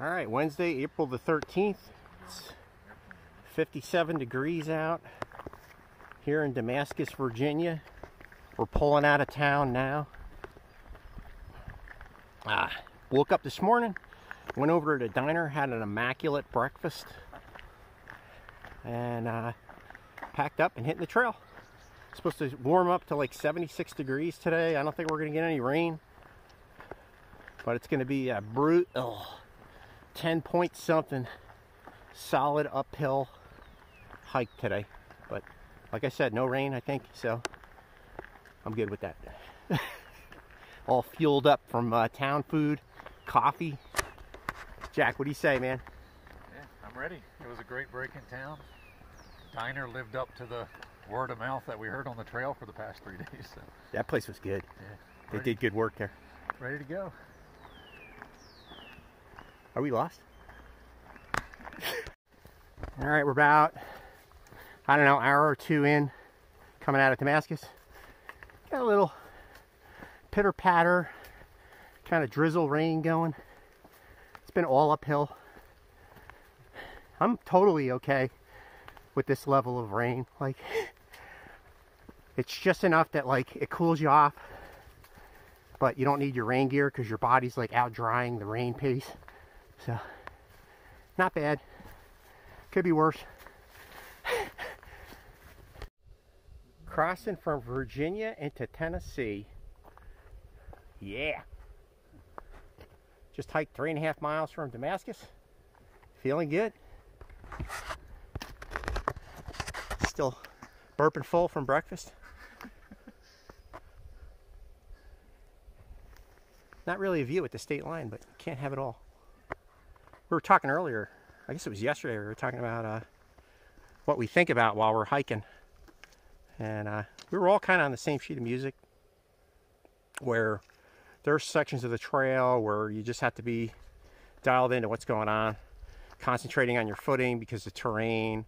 All right, Wednesday, April the 13th. It's 57 degrees out here in Damascus, Virginia. We're pulling out of town now. Woke up this morning, went over to the diner, had an immaculate breakfast, and packed up and hitting the trail. It's supposed to warm up to like 76 degrees today. I don't think we're going to get any rain, but it's going to be a 10 point something solid uphill hike today. But like I said, no rain, I think, so I'm good with that. All fueled up from town food, coffee. Jack, what do you say, man? Yeah, I'm ready. It was a great break in town. Diner lived up to the word of mouth that we heard on the trail for the past 3 days. So. That place was good. Yeah, they did good work there. Ready to go. Are we lost? All right, we're about, I don't know, hour or two in, coming out of Damascus. Got a little pitter patter, kind of drizzle rain going. It's been all uphill. I'm totally okay with this level of rain. Like, it's just enough that like it cools you off, but you don't need your rain gear because your body's like out drying the rain pace. So, not bad. Could be worse. Crossing from Virginia into Tennessee. Yeah. Just hiked 3.5 miles from Damascus. Feeling good. Still burping full from breakfast. Not really a view at the state line, but can't have it all. We were talking earlier, I guess it was yesterday, we were talking about what we think about while we're hiking. And we were all kind of on the same sheet of music, where there's sections of the trail where you just have to be dialed into what's going on, concentrating on your footing because of terrain,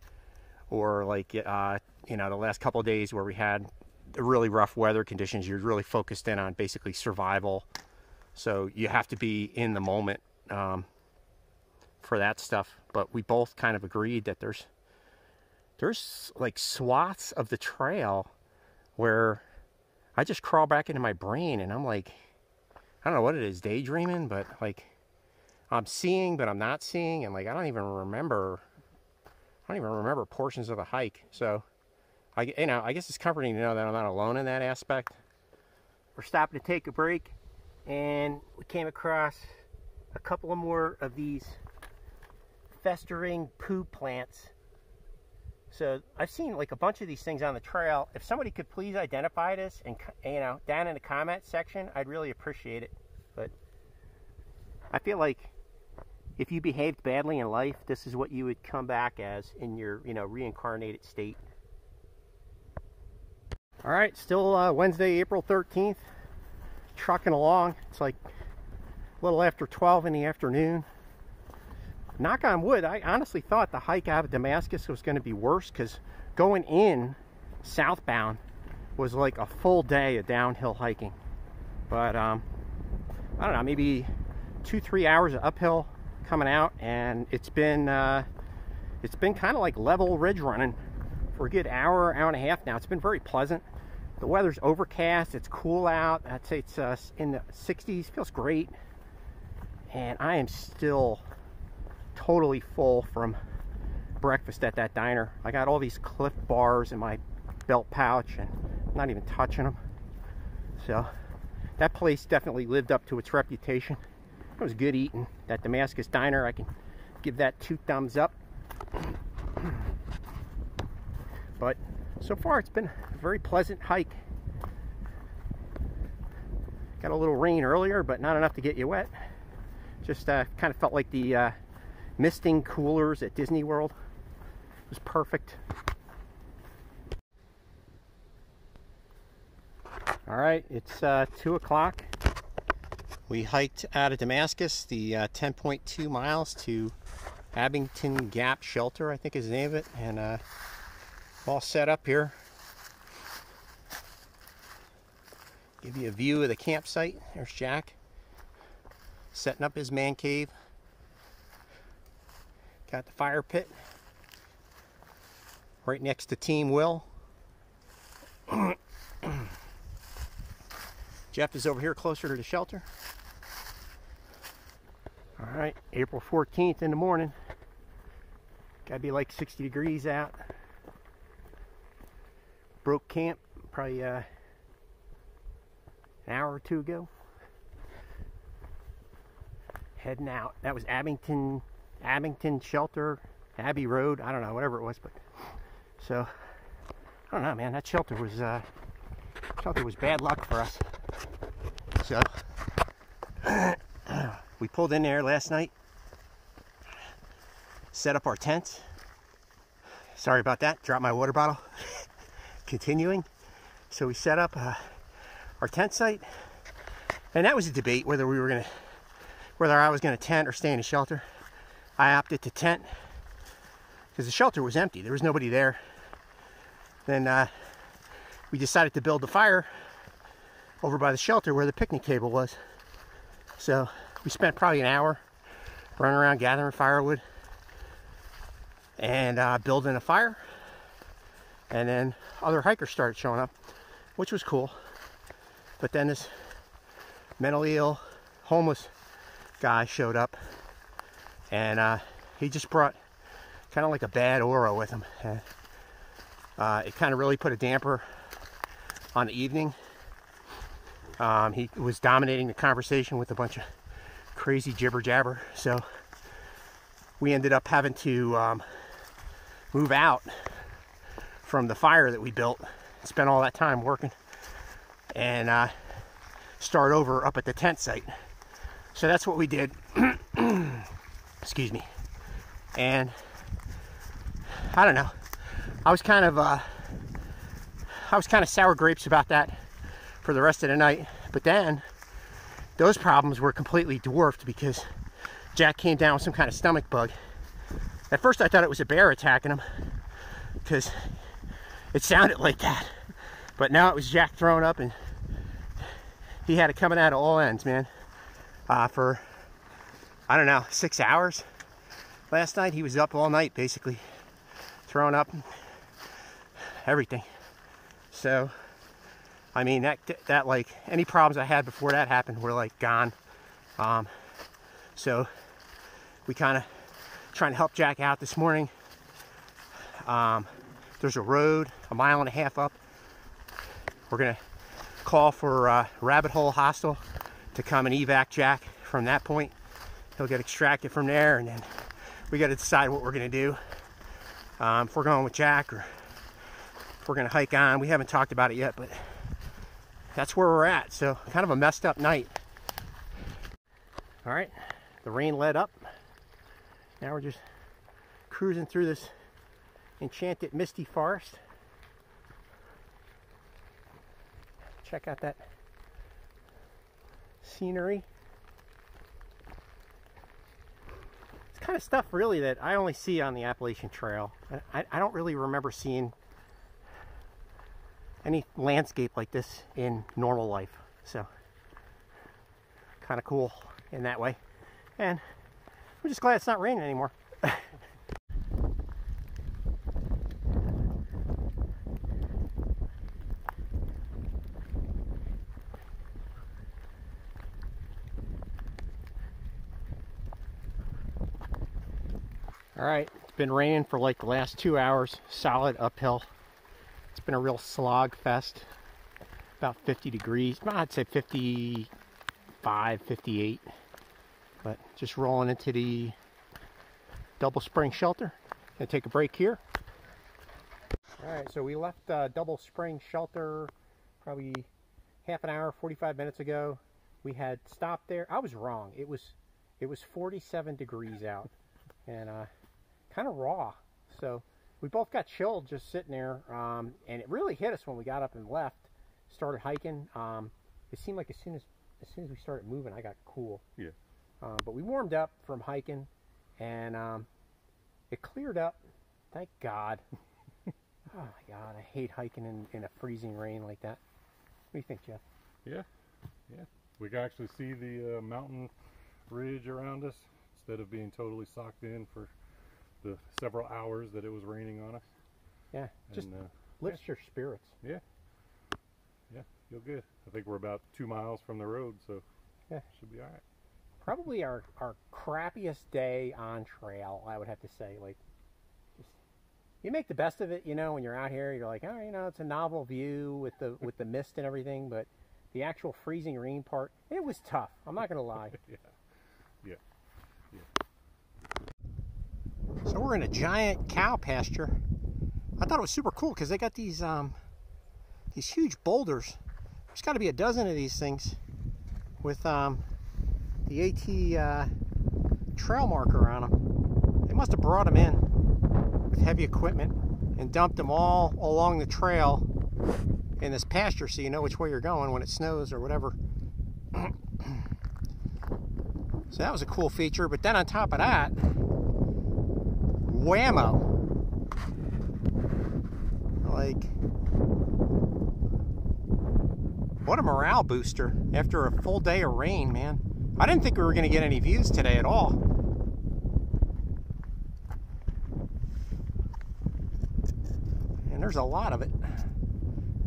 or like, you know, the last couple of days where we had really rough weather conditions, you're really focused in on basically survival. So you have to be in the moment for that stuff. But we both kind of agreed that there's like swaths of the trail where I just crawl back into my brain and I'm like, I don't know what it is, daydreaming, but like I'm seeing, but I'm not seeing, and like I don't even remember portions of the hike. So I guess it's comforting to know that I'm not alone in that aspect. We're stopping to take a break, and we came across a couple of more of these festering poo plants. So I've seen like a bunch of these things on the trail. If somebody could please identify this and, you know, down in the comment section, I'd really appreciate it. But I feel like if you behaved badly in life, this is what you would come back as in your, you know, reincarnated state. All right, still Wednesday, April 13th. Trucking along. It's like a little after 12 in the afternoon. Knock on wood, I honestly thought the hike out of Damascus was going to be worse, because going in southbound was like a full day of downhill hiking. But I don't know, maybe 2-3 hours of uphill coming out, and it's been kind of like level ridge running for a good hour and a half now. It's been very pleasant. The weather's overcast, it's cool out. I'd say it's in the 60s, feels great. And I am still totally full from breakfast at that diner. I got all these Cliff bars in my belt pouch and I'm not even touching them. So that place definitely lived up to its reputation. It was good eating. That Damascus diner, I can give that 2 thumbs up. But so far it's been a very pleasant hike. Got a little rain earlier, but not enough to get you wet. Just kind of felt like the misting coolers at Disney World. It was perfect. All right, it's 2 o'clock. We hiked out of Damascus the 10.2 miles to Abington Gap Shelter, I think is the name of it, and all set up here. Give you a view of the campsite. There's Jack setting up his man cave. Got the fire pit right next to Team Will. Jeff is over here closer to the shelter. All right, April 14th in the morning. Gotta be like 60 degrees out. Broke camp probably an hour or two ago. Heading out. That was Abington Shelter, Abbey Road. I don't know, whatever it was, but so I don't know, man. That shelter was bad luck for us. So we pulled in there last night, set up our tents. Sorry about that. Dropped my water bottle. Continuing. So we set up our tent site, and that was a debate whether I was gonna tent or stay in a shelter. I opted to tent because the shelter was empty. There was nobody there. Then we decided to build the fire over by the shelter where the picnic table was. So we spent probably an hour running around gathering firewood and building a fire. And then other hikers started showing up, which was cool. But then this mentally ill, homeless guy showed up, and he just brought kind of like a bad aura with him. And, it kind of really put a damper on the evening. He was dominating the conversation with a bunch of crazy jibber jabber, so we ended up having to move out from the fire that we built, spent all that time working, and start over up at the tent site. So that's what we did. Excuse me. And I don't know. I was kind of sour grapes about that for the rest of the night. But then those problems were completely dwarfed because Jack came down with some kind of stomach bug. At first I thought it was a bear attacking him because it sounded like that. But now it was Jack throwing up, and he had it coming out of all ends, man. For, I don't know, 6 hours. Last night he was up all night basically, throwing up everything. So I mean, that like any problems I had before that happened were like gone. So we kind of trying to help Jack out this morning. There's a road 1.5 miles up. We're gonna call for Rabbit Hole Hostel to come and evac Jack from that point. He'll get extracted from there, and then we got to decide what we're gonna do. If we're going with Jack or if we're gonna hike on. We haven't talked about it yet, but that's where we're at. So kind of a messed up night. All right, the rain let up. Now we're just cruising through this enchanted misty forest. Check out that scenery. It's kind of stuff really that I only see on the Appalachian Trail. I don't really remember seeing any landscape like this in normal life. So kind of cool in that way. And we're just glad it's not raining anymore. All right, it's been raining for like the last 2 hours, solid uphill. It's been a real slog fest. About 50 degrees, I'd say 55, 58. But just rolling into the Double Spring Shelter. Gonna take a break here. All right, so we left Double Spring Shelter probably half an hour, 45 minutes ago. We had stopped there. I was wrong. It was 47 degrees out, and kind of raw. So we both got chilled just sitting there, and it really hit us when we got up and left. Started hiking. It seemed like as soon as we started moving, I got cool. Yeah. But we warmed up from hiking, and it cleared up. Thank God. Oh my God, I hate hiking in a freezing rain like that. What do you think, Jeff? Yeah, yeah. We can actually see the mountain ridge around us instead of being totally socked in for the several hours that it was raining on us. Yeah, just And, lifts your spirits. yeah, feel good. I think we're about 2 miles from the road, so yeah, should be all right. Probably our crappiest day on trail, I would have to say. Like, just you make the best of it, you know, when you're out here. You're like, oh, you know, it's a novel view with the mist and everything, but the actual freezing rain part, it was tough. I'm not gonna lie. Yeah. So we're in a giant cow pasture. I thought it was super cool because they got these huge boulders. There's got to be a dozen of these things with the AT trail marker on them. They must have brought them in with heavy equipment and dumped them all along the trail in this pasture so you know which way you're going when it snows or whatever. So that was a cool feature. But then on top of that, whammo. Like, what a morale booster after a full day of rain, man. I didn't think we were going to get any views today at all. And there's a lot of it.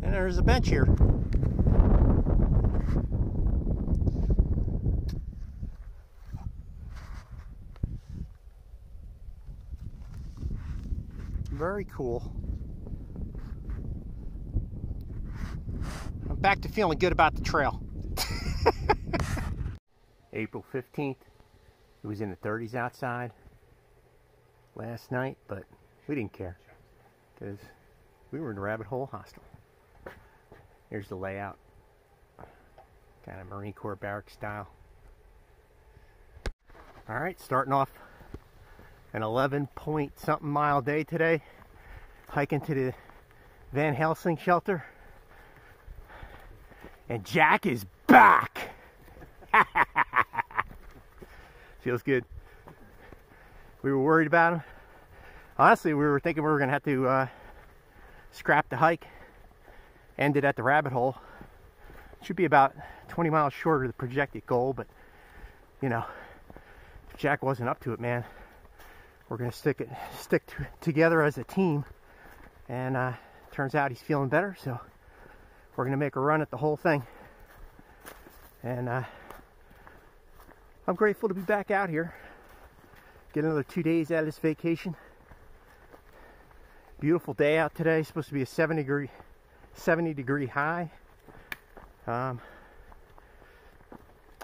And there's a bench here. Very cool. I'm back to feeling good about the trail. April 15th. It was in the 30s outside last night, but we didn't care because we were in the Rabbit Hole Hostel. Here's the layout. Kind of Marine Corps barrack style. Alright, starting off an 11-point-something mile day today. Hiking to the Van Helsing shelter. And Jack is back! Feels good. We were worried about him. Honestly, we were thinking we were going to have to scrap the hike. End it at the Rabbit Hole. Should be about 20 miles short of the projected goal, but you know, if Jack wasn't up to it, man, we're going to stick together as a team. And turns out he's feeling better, so we're going to make a run at the whole thing. And I'm grateful to be back out here. Get another 2 days out of this vacation. Beautiful day out today. Supposed to be a 70 degree high.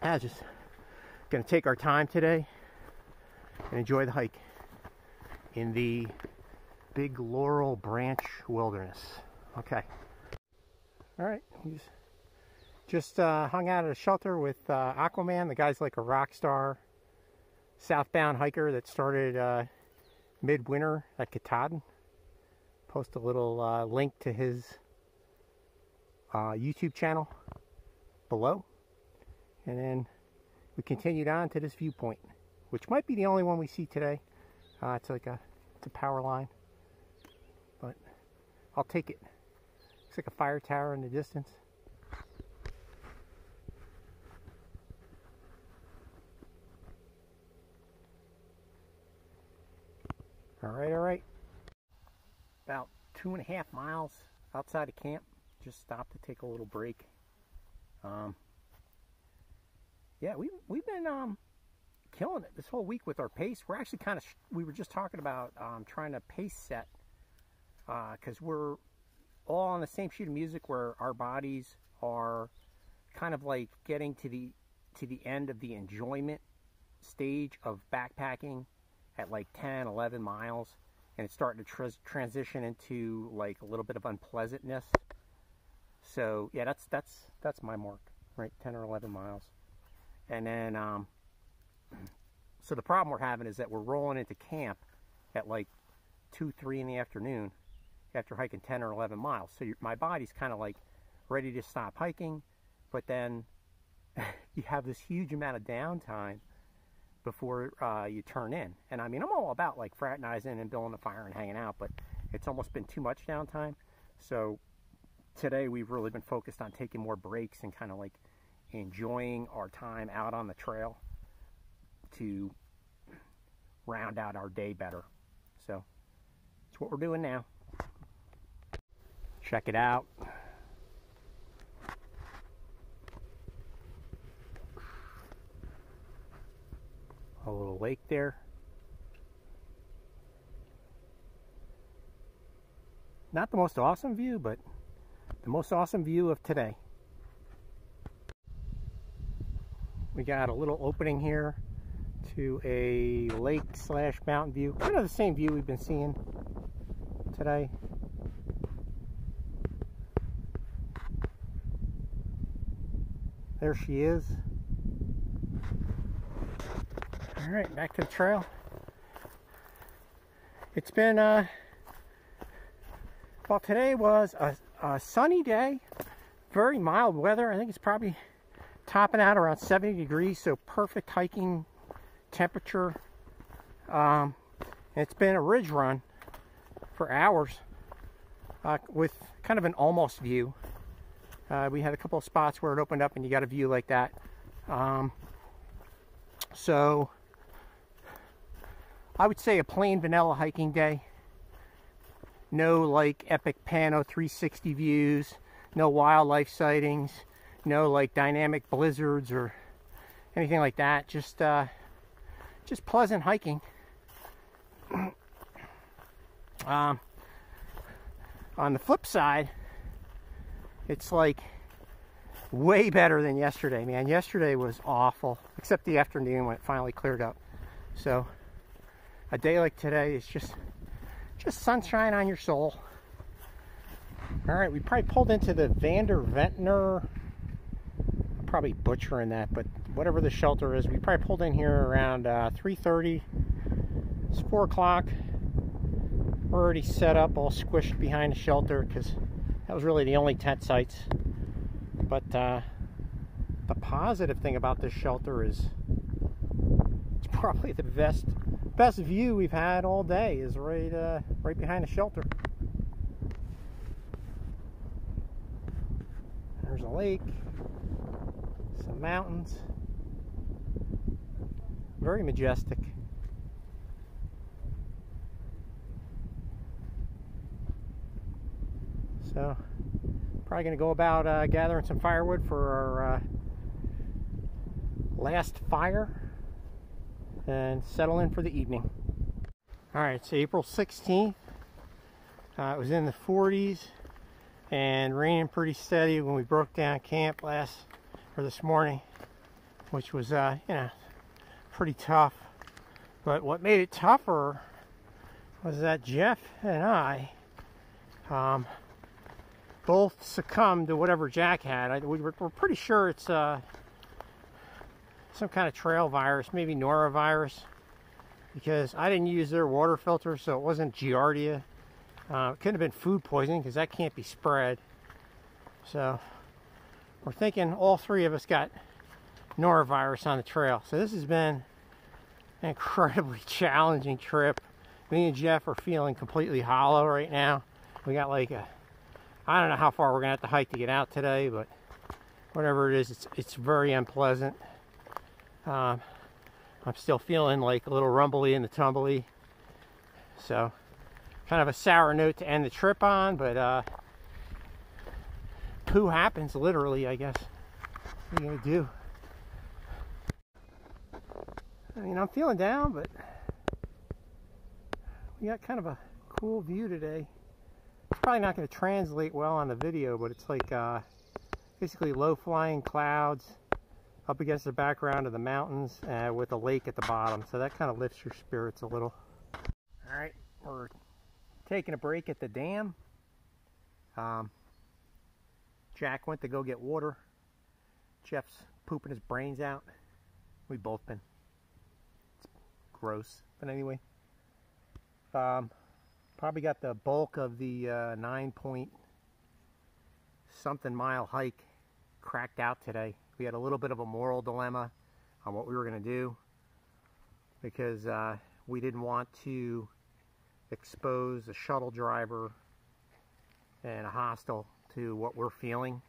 Just going to take our time today and enjoy the hike in the Big Laurel Branch Wilderness. Okay. All right. Just hung out at a shelter with Aquaman. The guy's like a rock star southbound hiker that started midwinter at Katahdin. Post a little link to his YouTube channel below. And then we continued on to this viewpoint, which might be the only one we see today. It's a power line, but I'll take it. Looks like a fire tower in the distance. All right. About 2.5 miles outside of camp. Just stopped to take a little break. Yeah, we've been killing it this whole week with our pace. We're actually we were just talking about trying to pace set because we're all on the same sheet of music where our bodies are kind of like getting to the end of the enjoyment stage of backpacking at like 10, 11 miles, and it's starting to transition into like a little bit of unpleasantness. So yeah, that's my mark, right? 10 or 11 miles. And then so the problem we're having is that we're rolling into camp at like 2, 3 in the afternoon after hiking 10 or 11 miles. So my body's kind of like ready to stop hiking, but then you have this huge amount of downtime before you turn in. And I mean, I'm all about like fraternizing and building a fire and hanging out, but it's almost been too much downtime. So today we've really been focused on taking more breaks and kind of like enjoying our time out on the trail to round out our day better. So that's what we're doing now. Check it out. A little lake there. Not the most awesome view, but the most awesome view of today. We got a little opening here to a lake slash mountain view. Kind of the same view we've been seeing today. There she is. All right, back to the trail. It's been, well, today was a sunny day, very mild weather. I think it's probably topping out around 70 degrees, so perfect hiking temperature. It's been a ridge run for hours with kind of an almost view. We had a couple of spots where it opened up and you got a view like that. So I would say a plain vanilla hiking day. No like epic Pano 360 views, no wildlife sightings, no like dynamic blizzards or anything like that. Just pleasant hiking. On the flip side, it's like way better than yesterday, man. Yesterday was awful, except the afternoon when it finally cleared up. So a day like today is just sunshine on your soul. All right, we probably pulled into the Ventnor. I'm probably butchering that, but whatever the shelter is, we probably pulled in here around 3:30. It's 4 o'clock. We're already set up, all squished behind the shelter, because that was really the only tent sites. But the positive thing about this shelter is it's probably the best view we've had all day is right behind the shelter. There's a lake, some mountains, very majestic. So probably going to go about gathering some firewood for our last fire and settle in for the evening. Alright, it's April 16th. It was in the 40s and raining pretty steady when we broke down camp this morning, which was pretty tough. But what made it tougher was that Jeff and I both succumbed to whatever Jack had. We're pretty sure it's some kind of trail virus, maybe norovirus, because I didn't use their water filter, so it wasn't Giardia. It couldn't have been food poisoning because that can't be spread. So we're thinking all three of us got norovirus on the trail. So this has been an incredibly challenging trip. Me and Jeff are feeling completely hollow right now. We got like I don't know how far we're gonna have to hike to get out today, but whatever it is, it's very unpleasant. I'm still feeling like a little rumbly in the tumbly. So kind of a sour note to end the trip on, but poo happens literally, I guess. What are you gonna do? I mean, I'm feeling down, but we got kind of a cool view today. It's probably not going to translate well on the video, but it's like basically low-flying clouds up against the background of the mountains with a lake at the bottom. So that kind of lifts your spirits a little. All right, we're taking a break at the dam. Jack went to go get water. Jeff's pooping his brains out. We've both been. It's gross, but anyway. Probably got the bulk of the 9-point-something mile hike cracked out today. We had a little bit of a moral dilemma on what we were going to do because we didn't want to expose a shuttle driver and a hostel to what we're feeling.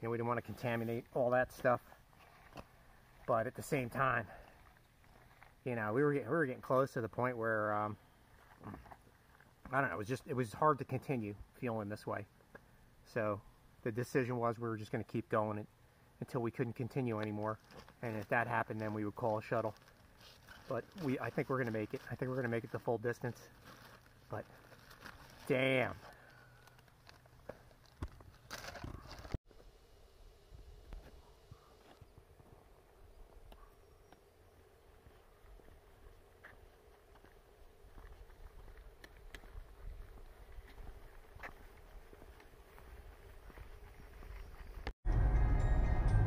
You know, we didn't want to contaminate all that stuff. But at the same time, you know, we were getting close to the point where I don't know, it was hard to continue feeling this way. So the decision was we were just going to keep going until we couldn't continue anymore. And if that happened, then we would call a shuttle. But I think we're going to make it. I think we're going to make it the full distance. But damn.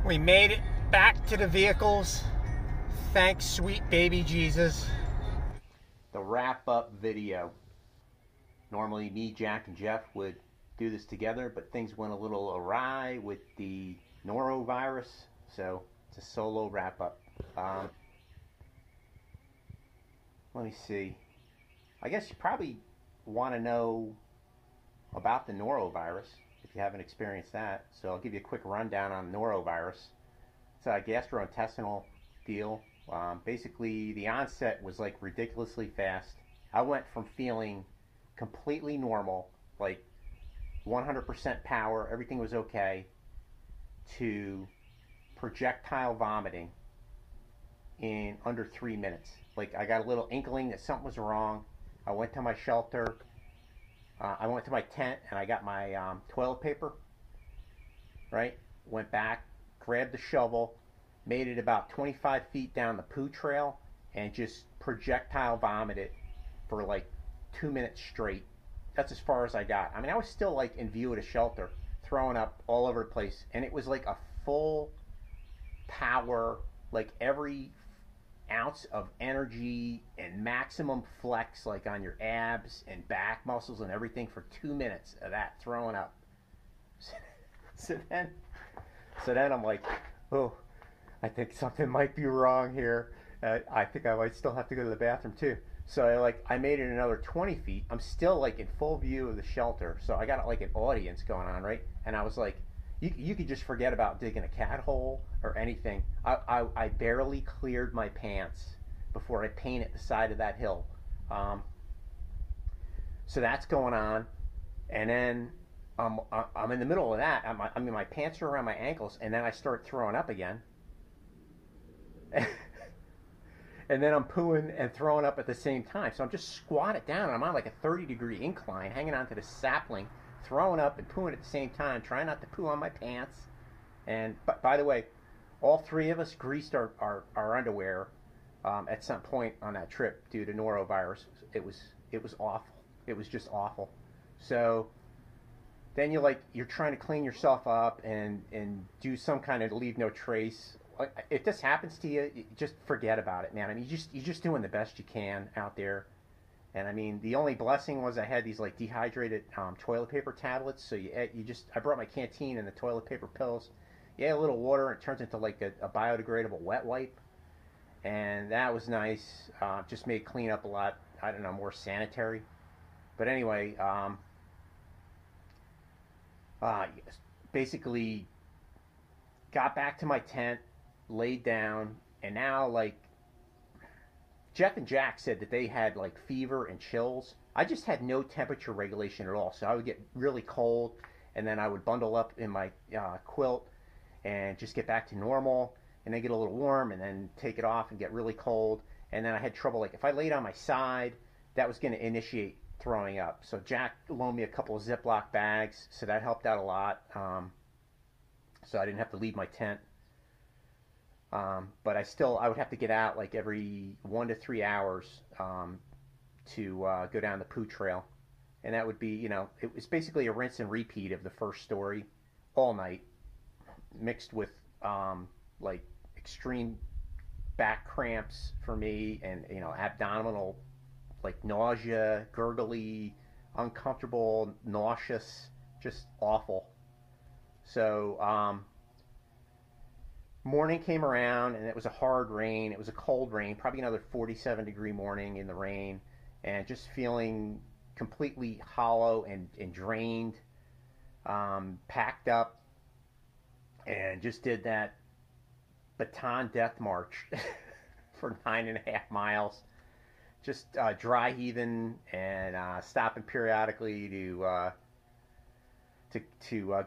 We made it back to the vehicles. Thanks, sweet baby Jesus. The wrap-up video. Normally me, Jack, and Jeff would do this together, but things went a little awry with the norovirus, so it's a solo wrap-up. Let me see. I guess you probably want to know about the norovirus if you haven't experienced that. So I'll give you a quick rundown on norovirus. It's a gastrointestinal deal. Basically, the onset was like ridiculously fast. I went from feeling completely normal, like 100% power, everything was okay, to projectile vomiting in under 3 minutes. Like, I got a little inkling that something was wrong. I went to my shelter. I went to my tent and I got my toilet paper, right? Went back, grabbed the shovel, made it about 25 feet down the poo trail, and just projectile vomited for like 2 minutes straight. That's as far as I got. I mean, I was still like in view of the shelter, throwing up all over the place, and it was like a full power, like every ounce of energy and maximum flex, like on your abs and back muscles and everything, for 2 minutes of that throwing up. So then I'm like, oh, I think something might be wrong here. I think I might still have to go to the bathroom too. So I made it another 20 feet. I'm still like in full view of the shelter, so I got like an audience going on, right? And I was like, you could just forget about digging a cat hole or anything. I barely cleared my pants before I painted the side of that hill. So that's going on, and then I'm in the middle of that. I mean, my pants are around my ankles, and then I start throwing up again. And then I'm pooing and throwing up at the same time. So I'm just squatted down, and I'm on like a 30-degree incline, hanging onto the sapling, throwing up and pooing at the same time, trying not to poo on my pants. And by the way, all three of us greased our underwear at some point on that trip due to norovirus. It was awful. It was just awful. So then you're trying to clean yourself up and do some kind of leave no trace. If this happens to you, just forget about it, man. I mean, you're just doing the best you can out there. And I mean, the only blessing was I had these like dehydrated toilet paper tablets. So I brought my canteen and the toilet paper pills. You add a little water, and it turns into like a biodegradable wet wipe, and that was nice. Just made cleanup a lot, I don't know, more sanitary. But anyway, basically got back to my tent, laid down, and now like Jeff and Jack said that they had like fever and chills. I just had no temperature regulation at all, so I would get really cold, and then I would bundle up in my quilt and just get back to normal, and then get a little warm, and then take it off and get really cold. And then I had trouble, like if I laid on my side, that was going to initiate throwing up. So Jack loaned me a couple of Ziploc bags, so that helped out a lot. So I didn't have to leave my tent. But I would have to get out like every 1 to 3 hours to go down the poo trail. And that would be, it was basically a rinse and repeat of the first story all night, mixed with like extreme back cramps for me, and abdominal, like nausea, gurgly, uncomfortable, nauseous, just awful. So morning came around, and it was a hard rain. It was a cold rain, probably another 47-degree morning in the rain, and just feeling completely hollow and drained. Packed up and just did that baton death march for 9.5 miles just dry heaving and stopping periodically to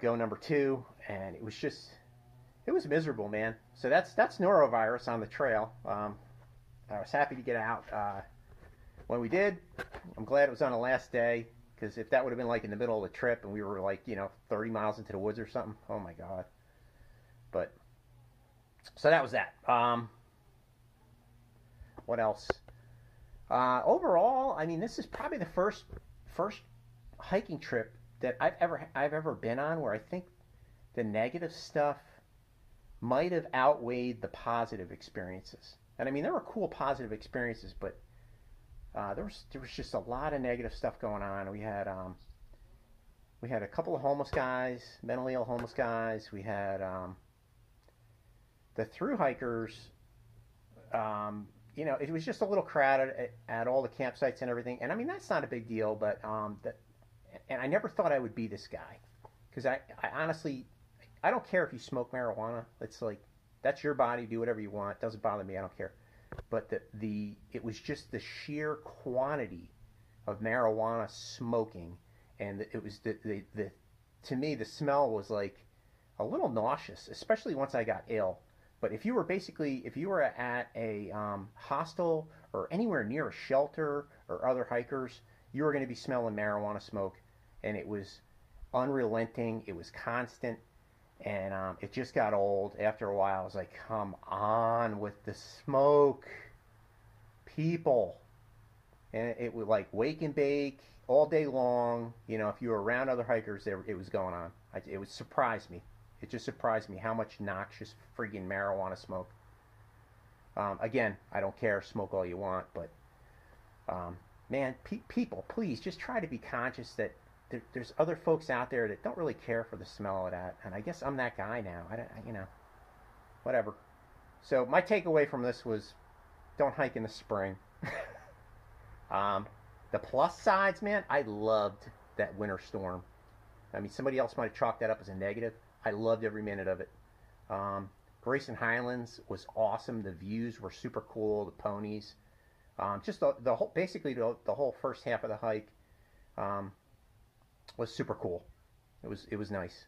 go number 2, and it was miserable, man. So that's norovirus on the trail. I was happy to get out when we did. I'm glad it was on the last day, because if that would have been like in the middle of the trip and we were like 30 miles into the woods or something, oh my god. But so that was that. What else? Overall, I mean, this is probably the first hiking trip that I've ever been on where I think the negative stuff might have outweighed the positive experiences. And I mean, there were cool positive experiences, but there was just a lot of negative stuff going on. We had a couple of homeless guys, mentally ill homeless guys. We had the thru hikers. It was just a little crowded at all the campsites and everything. And I mean, that's not a big deal, but and I never thought I would be this guy, because I honestly, I don't care if you smoke marijuana. It's like, that's your body, do whatever you want. It doesn't bother me, I don't care. But it was just the sheer quantity of marijuana smoking, and it was to me, the smell was like a little nauseous, especially once I got ill. But if you were at a hostel or anywhere near a shelter or other hikers, you were going to be smelling marijuana smoke, and it was unrelenting. It was constant, and it just got old. After a while, I was like, come on with the smoke, people. And it would like wake and bake all day long. If you were around other hikers, it was going on. It would surprise me. It just surprised me how much noxious friggin' marijuana smoke. Again, I don't care. Smoke all you want, but man, people, please just try to be conscious that there's other folks out there that don't really care for the smell of that. And I guess I'm that guy now. Whatever. So my takeaway from this was, don't hike in the spring. The plus sides, man, I loved that winter storm. I mean, somebody else might have chalked that up as a negative. I loved every minute of it. Grayson Highlands was awesome. The views were super cool. The ponies, just the whole, basically the whole first half of the hike was super cool. It was nice.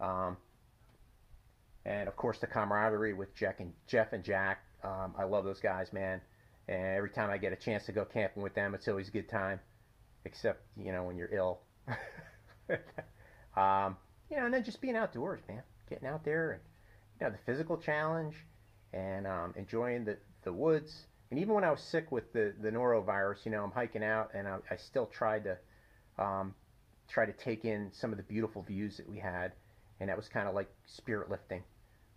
And of course the camaraderie with Jeff and Jack. I love those guys, man. And every time I get a chance to go camping with them, it's always a good time. Except when you're ill. And then just being outdoors, man. Getting out there and the physical challenge, and enjoying the woods. And even when I was sick with the norovirus, I'm hiking out, and I still tried to take in some of the beautiful views that we had, and that was kind of like spirit lifting.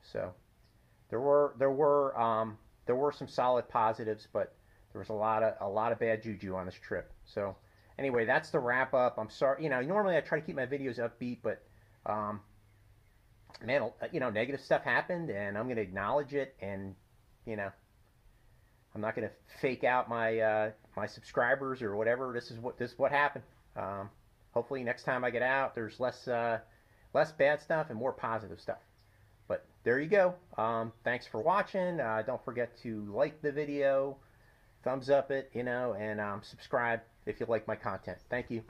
So there were some solid positives, but there was a lot of bad juju on this trip. So anyway, that's the wrap up. I'm sorry, normally I try to keep my videos upbeat, but man, negative stuff happened, and I'm going to acknowledge it, and I'm not going to fake out my my subscribers or whatever. This is what happened. Hopefully next time I get out, there's less bad stuff and more positive stuff. But there you go. Thanks for watching. Don't forget to like the video, thumbs up it, and subscribe if you like my content. Thank you.